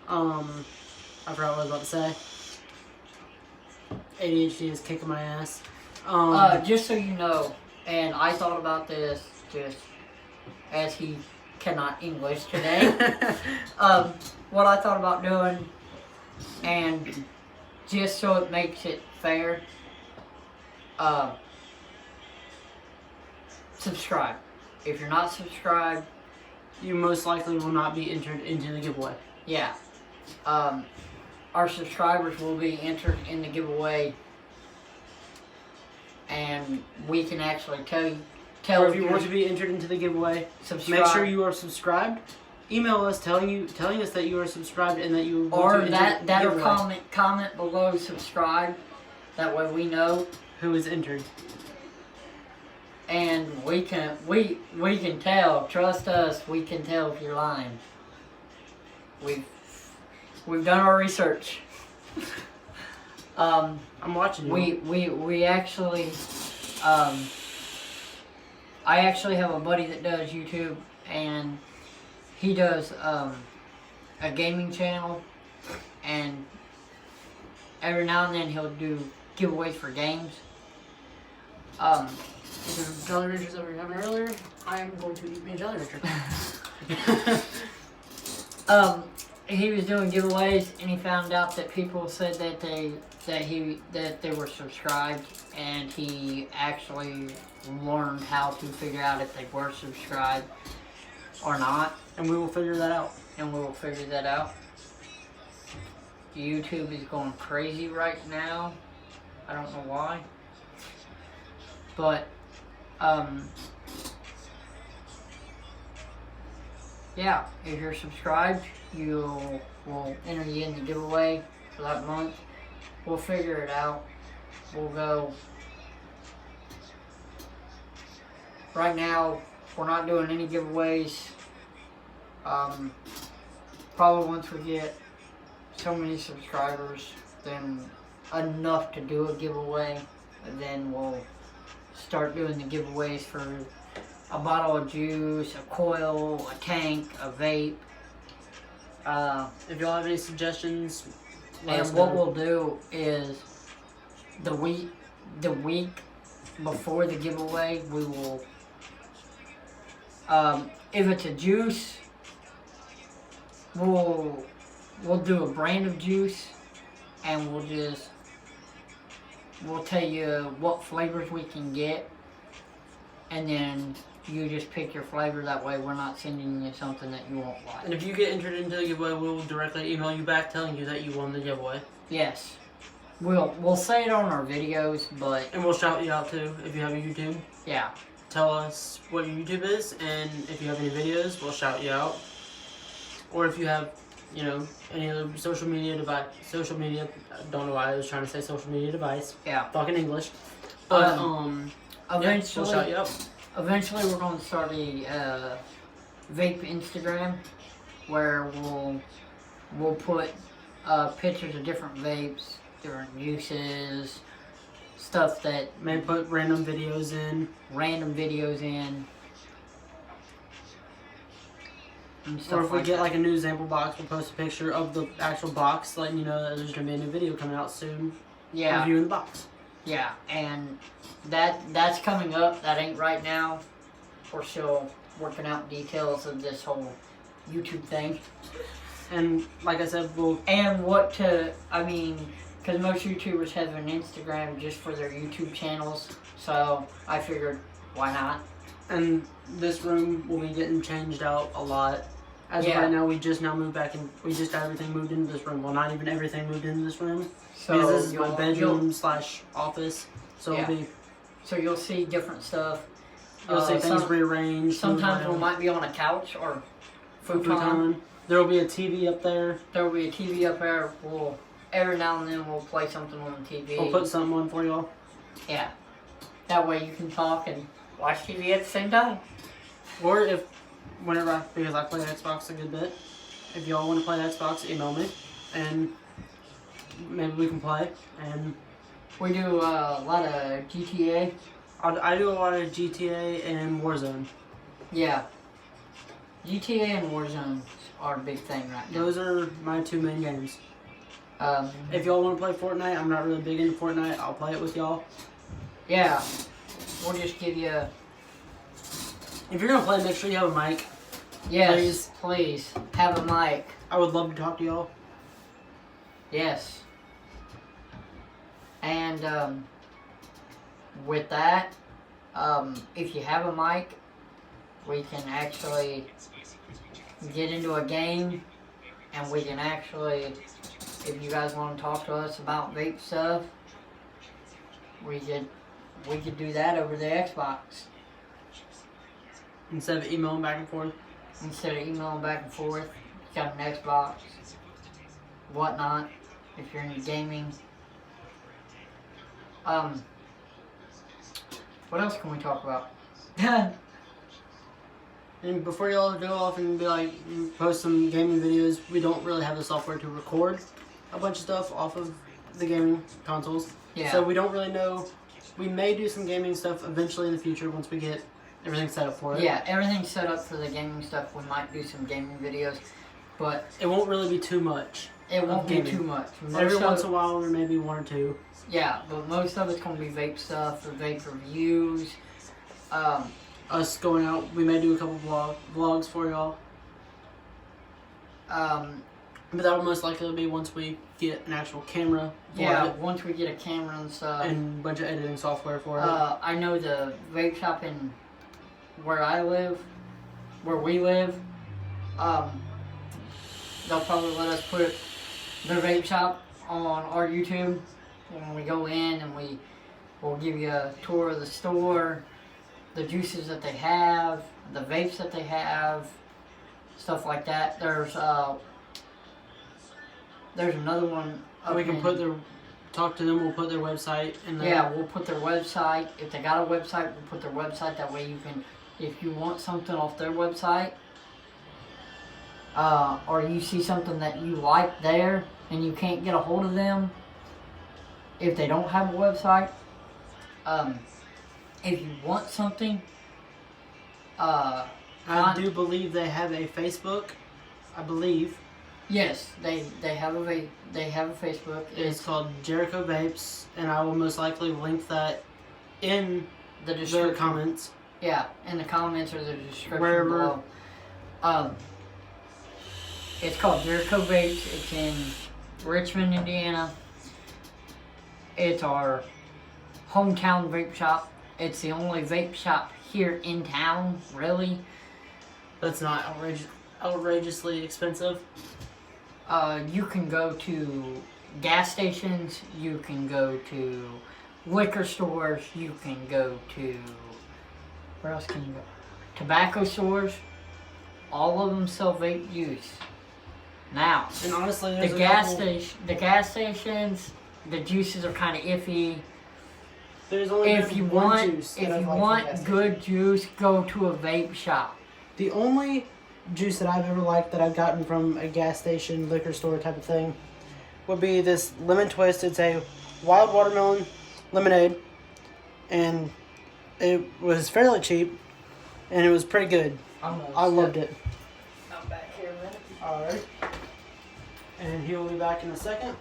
I forgot what I was about to say. ADHD is kicking my ass. Just so you know, and I thought about this just as he cannot English today. What I thought about doing, and just so it makes it fair, subscribe. If you're not subscribed, you most likely will not be entered into the giveaway. yeah. Our subscribers will be entered in the giveaway, and we can actually tell Or if you want to be entered into the giveaway, subscribe. make sure you are subscribed. Email us telling us that you are subscribed and that you want or to enter the or giveaway. comment below subscribe. That way we know, Who is entered. and we can tell. Trust us, we can tell if you're lying. We've done our research. I'm watching you. We actually I actually have a buddy that does YouTube, and he does a gaming channel, and every now and then he'll do giveaways for games. The Jolly Ranchers that we were having earlier, I am going to eat me a Jolly Rancher. he was doing giveaways, and he found out that people said that they were subscribed, and he actually learned how to figure out if they were subscribed or not. And we will figure that out. YouTube is going crazy right now. I don't know why. But, yeah, if you're subscribed, we'll enter you in the giveaway for that month. We'll figure it out. We'll go. Right now, we're not doing any giveaways. Probably once we get so many subscribers, then enough to do a giveaway, and then we'll start doing the giveaways for a bottle of juice, a coil, a tank, a vape. If y'all have any suggestions, and what we'll do is the week before the giveaway, we will, if it's a juice, we'll do a brand of juice, and we'll tell you what flavors we can get, and then you just pick your flavor. That way we're not sending you something that you won't like. And if you get entered into the giveaway, we'll directly email you back telling you that you won the giveaway. Yes. We'll say it on our videos, but... And we'll shout you out too if you have a YouTube. Yeah. Tell us what your YouTube is, and if you have any videos, we'll shout you out. Or if you have, you know, any other social media, I don't know why I was trying to say social media device. Yeah. Talking English. But, eventually, we'll shout you out. Eventually we're going to start a vape Instagram where we'll put pictures of different vapes, different juices, stuff that... Maybe put random videos in. And stuff Or if we like get that. like a new sample box, we'll post a picture of the actual box, letting you know that there's going to be a new video coming out soon. Yeah. Reviewing the box. Yeah, and that's coming up. That ain't right now. We're still working out details of this whole YouTube thing. And like I said, because most YouTubers have an Instagram just for their YouTube channels, so I figured, why not? And this room will be getting changed out a lot. As of right now, we just moved back in. We just got everything moved into this room. Well, not even everything moved into this room. So because this is my bedroom / office. So yeah. it'll be. So you'll see different stuff. You'll see things rearranged. Sometimes we might be on a couch or futon. There will be a TV up there. Every now and then we'll play something on the TV. We'll put something on for y'all. Yeah. That way you can talk and watch TV at the same time. Or because I play Xbox a good bit. If y'all want to play Xbox, email me. And maybe we can play. And we do a lot of GTA. I do a lot of GTA and Warzone. Yeah. GTA and Warzone are a big thing right now. Those are my two main games. If y'all want to play Fortnite, I'm not really big into Fortnite. I'll play it with y'all. Yeah. We'll just give you... If you're going to play, make sure you have a mic. Yes, please. Have a mic. I would love to talk to y'all. Yes. And, with that, if you have a mic, we can actually get into a game, and we can actually, if you guys want to talk to us about vape stuff, we could do that over the Xbox. Instead of emailing back and forth. You got an Xbox, whatnot, if you're into gaming. What else can we talk about? And before y'all go off and be like, post some gaming videos, we don't really have the software to record a bunch of stuff off of the gaming consoles. Yeah. So we don't really know. We may do some gaming stuff eventually in the future once we get everything set up for it. Yeah, everything's set up for the gaming stuff. We might do some gaming videos, but it won't really be too much. It won't be too much. Every once in a while, or maybe one or two. Yeah, but most of it's going to be vape stuff, or vape reviews. Us going out, we may do a couple vlogs for y'all. But that'll most likely be once we get an actual camera for Yeah, it once we get a camera and stuff. and a bunch of editing software for it. I know the vape shop in where we live, they'll probably let us put their vape shop on our YouTube when we go in, and we'll give you a tour of the store, the juices that they have, the vapes that they have, stuff like that. There's another one. We can talk to them. We'll put their website in there. Yeah, we'll put their website. If they got a website, we'll put their website. That way you can, if you want something off their website, or you see something that you like there and you can't get a hold of them, if they don't have a website, if you want something, I do believe they have a Facebook. I believe. Yes, they have a Facebook. It's called Jericho Vapes, and I will most likely link that in the comments. Yeah, in the comments or the description Wherever. below. It's called Jericho Vapes. It's in Richmond, Indiana. It's our hometown vape shop. It's the only vape shop here in town, really. That's not outrageously expensive. You can go to gas stations, you can go to liquor stores, you can go to, where else can you go? Tobacco stores. All of them sell vape juice. Now, And honestly, the gas stations, the juices are kind of iffy. There's only If you want good juice, go to a vape shop. The only juice that I've ever liked that I've gotten from a gas station, liquor store type of thing would be this lemon twist. It's a wild watermelon lemonade, and it was fairly cheap, and it was pretty good. I loved it. I'm back here a minute. Alright. And he will be back in a second.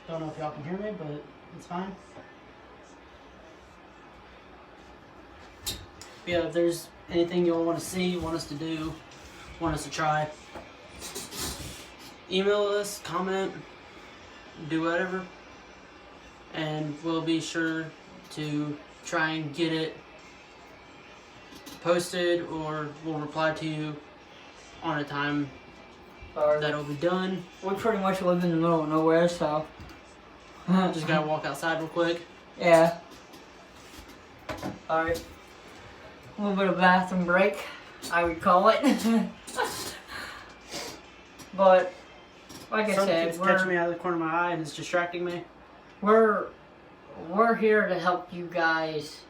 Don't know if y'all can hear me, but it's fine. Yeah, if there's anything y'all want to see, want us to do, want us to try, email us, comment, do whatever, and we'll be sure to try and get it posted, or we'll reply to you on a time that'll be done. We pretty much live in the middle of nowhere, so Just gotta walk outside real quick. yeah. Alright. A little bit of bathroom break, I would call it. But like I Something said, keeps catching me out of the corner of my eye and it's distracting me. we're here to help you guys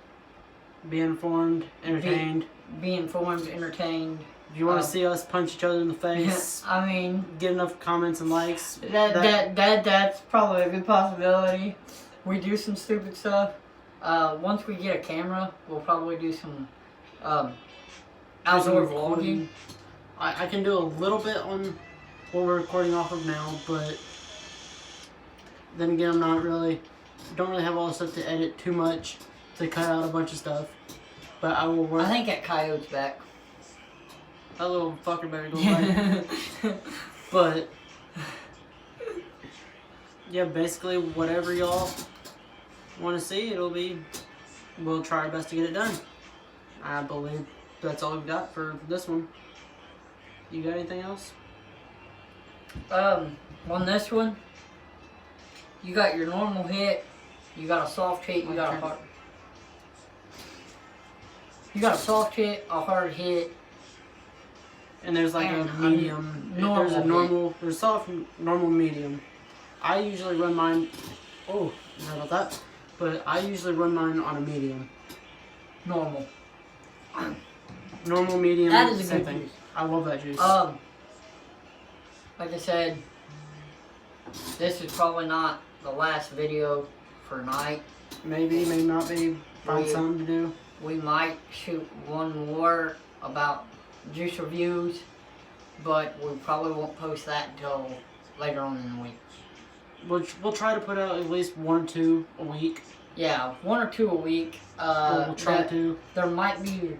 Be informed, entertained. be informed, entertained. If you want to see us punch each other in the face, I mean, get enough comments and likes. that's probably a good possibility. We do some stupid stuff. Once we get a camera, we'll probably do some outdoor vlogging. I can do a little bit on what we're recording off of now, but then again, don't really have all the stuff to edit too much to cut out a bunch of stuff. But I will work. I think that coyote's back. That little fucker better go away. But yeah, basically whatever y'all want to see, we'll try our best to get it done. I believe that's all we've got for this one. You got anything else? On this one, you got your normal hit, you got a soft hit, you got a hard. You got a soft hit, a hard hit, and there's like a medium. There's soft, normal, medium. I usually run mine. Oh, sorry about that. But I usually run mine on a medium. Normal. Normal, medium. That is a same good thing. juice. I love that juice. Like I said, this is probably not the last video for night. Maybe not be. Find something to do. We might shoot one more about juice reviews, but we probably won't post that until later on in the week. We'll try to put out at least 1 or 2 a week. Yeah, 1 or 2 a week. We'll try to. There might be,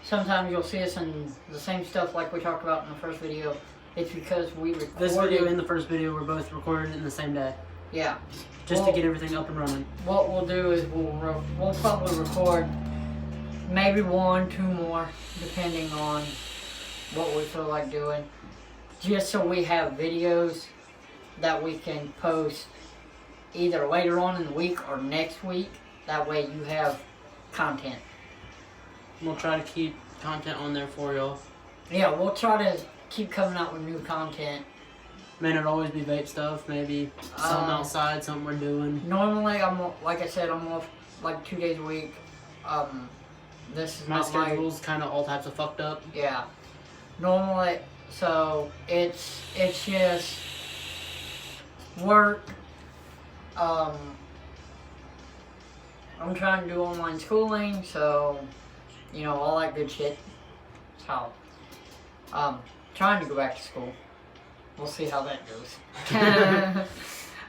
sometimes you'll see us in the same stuff like we talked about in the first video, It's because we recorded... This video and the first video were both recorded in the same day. Yeah. Just to get everything up and running. What we'll do is we'll probably record maybe 1, 2 more, depending on what we feel like doing. Just so we have videos that we can post either later on in the week or next week. That way you have content. We'll try to keep content on there for y'all. Yeah, we'll try to keep coming out with new content. May not always be vape stuff, maybe something outside, something we're doing. Normally, like I said, I'm off like 2 days a week. This is My schedule's kind of all types of fucked up. Yeah. Normally, so it's just work. I'm trying to do online schooling, so you know, all that good shit. So, trying to go back to school. We'll see how that goes.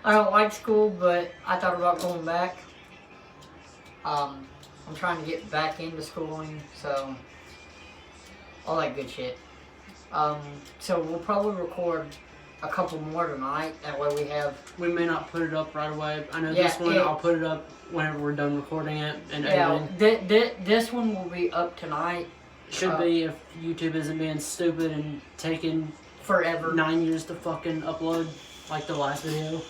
I don't like school, but I thought about going back. I'm trying to get back into schooling, so all that good shit. So we'll probably record a couple more tonight. That way we have... We may not put it up right away. I know this one, I'll put it up whenever we're done recording it and editing. This one will be up tonight. Should be if YouTube isn't being stupid and taking forever 9 years to fucking upload, like the last video.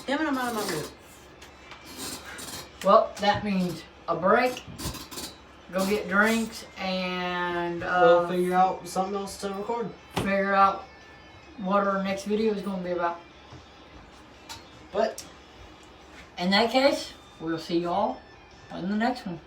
Damn it, I'm out of my mood. Well, that means a break. Go get drinks and we'll figure out something else to record. Figure out what our next video is going to be about. But in that case, we'll see y'all in the next one.